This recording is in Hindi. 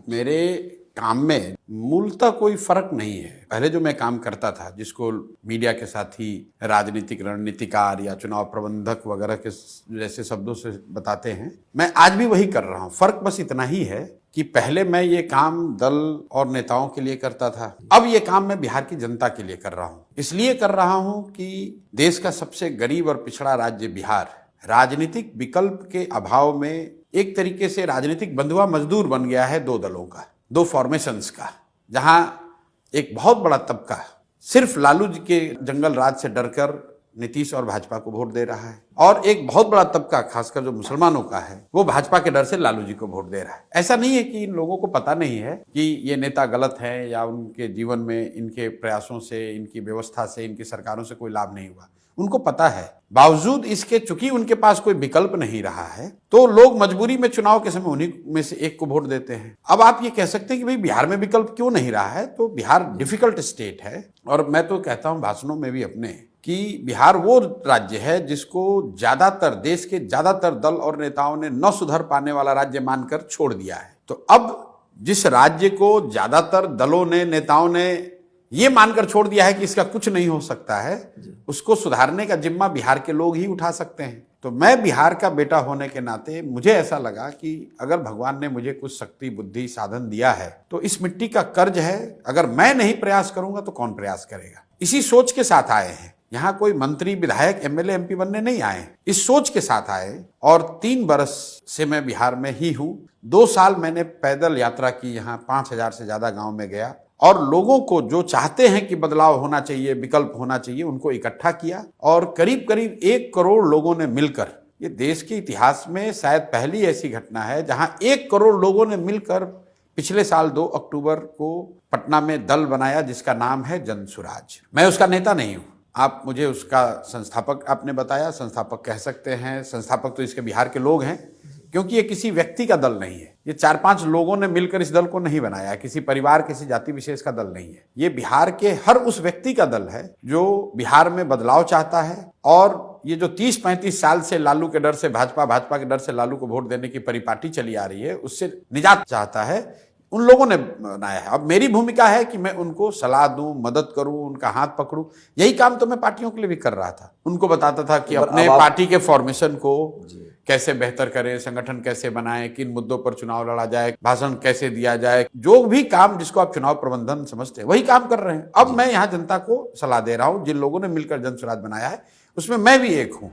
मेरे काम में मूलतः कोई फर्क नहीं है। पहले जो मैं काम करता था, जिसको मीडिया के साथी राजनीतिक रणनीतिकार या चुनाव प्रबंधक वगैरह के जैसे शब्दों से बताते हैं, मैं आज भी वही कर रहा हूं। फर्क बस इतना ही है कि पहले मैं ये काम दल और नेताओं के लिए करता था, अब ये काम मैं बिहार की जनता के लिए कर रहा हूं। इसलिए कर रहा हूं कि देश का सबसे गरीब और पिछड़ा राज्य बिहार राजनीतिक विकल्प के अभाव में एक तरीके से राजनीतिक बंधुआ मजदूर बन गया है दो दलों का, दो फॉर्मेशंस का, जहां एक बहुत बड़ा तबका सिर्फ लालू जी के जंगल राज से डरकर नीतीश और भाजपा को वोट दे रहा है, और एक बहुत बड़ा तबका खासकर जो मुसलमानों का है वो भाजपा के डर से लालू जी को वोट दे रहा है। ऐसा नहीं है कि इन लोगों को पता नहीं है कि ये नेता गलत है या उनके जीवन में इनके प्रयासों से, इनकी व्यवस्था से, इनकी सरकारों से कोई लाभ नहीं हुआ, उनको पता है। बावजूद इसके चूंकि उनके पास कोई विकल्प नहीं रहा है तो लोग मजबूरी में चुनाव के समय उन्हीं में से एक को वोट देते हैं। अब आप ये कह सकते हैं कि भाई बिहार में विकल्प क्यों नहीं रहा है, तो बिहार डिफिकल्ट स्टेट है, और मैं तो कहता हूं भाषणों में भी अपने कि बिहार वो राज्य है जिसको ज्यादातर देश के ज्यादातर दल और नेताओं ने न सुधर पाने वाला राज्य मानकर छोड़ दिया है। तो अब जिस राज्य को ज्यादातर दलों ने, नेताओं ने ये मानकर छोड़ दिया है कि इसका कुछ नहीं हो सकता है, उसको सुधारने का जिम्मा बिहार के लोग ही उठा सकते हैं। तो मैं बिहार का बेटा होने के नाते मुझे ऐसा लगा कि अगर भगवान ने मुझे कुछ शक्ति, बुद्धि, साधन दिया है तो इस मिट्टी का कर्ज है, अगर मैं नहीं प्रयास करूंगा तो कौन प्रयास करेगा। इसी सोच के साथ आए हैं। यहाँ कोई मंत्री, विधायक, एमएलए, एमपी बनने नहीं आए, इस सोच के साथ आए। और 3 बरस से मैं बिहार में ही हूँ। 2 साल मैंने पैदल यात्रा की, यहाँ 5000 से ज्यादा गांव में गया और लोगों को जो चाहते हैं कि बदलाव होना चाहिए, विकल्प होना चाहिए, उनको इकट्ठा किया। और करीब करीब 1 करोड़ लोगों ने मिलकर, ये देश के इतिहास में शायद पहली ऐसी घटना है जहां 1 करोड़ लोगों ने मिलकर पिछले साल 2 अक्टूबर को पटना में दल बनाया जिसका नाम है जनसुराज। मैं उसका नेता नहीं हूं, आप मुझे उसका संस्थापक आपने बताया, संस्थापक कह सकते हैं। संस्थापक तो इसके बिहार के लोग हैं, क्योंकि ये किसी व्यक्ति का दल नहीं है। ये 4-5 लोगों ने मिलकर इस दल को नहीं बनाया, किसी परिवार, किसी जाति विशेष का दल नहीं है। ये बिहार के हर उस व्यक्ति का दल है जो बिहार में बदलाव चाहता है, और ये जो 30-35 साल से लालू के डर से भाजपा, भाजपा के डर से लालू को वोट देने की परिपाटी चली आ रही है, उससे निजात चाहता है, उन लोगों ने बनाया है। अब मेरी भूमिका है कि मैं उनको सलाह दूं, मदद करूं, उनका हाथ पकड़ूं। यही काम तो मैं पार्टियों के लिए भी कर रहा था। उनको बताता था कि अपने पार्टी के फॉर्मेशन को कैसे बेहतर करें, संगठन कैसे बनाएं, किन मुद्दों पर चुनाव लड़ा जाए, भाषण कैसे दिया जाए, जो भी काम जिसको आप चुनाव प्रबंधन समझते हैं वही काम कर रहे हैं। अब मैं यहाँ जनता को सलाह दे रहा हूँ। जिन लोगों ने मिलकर जनसुराज बनाया है उसमें मैं भी एक हूँ।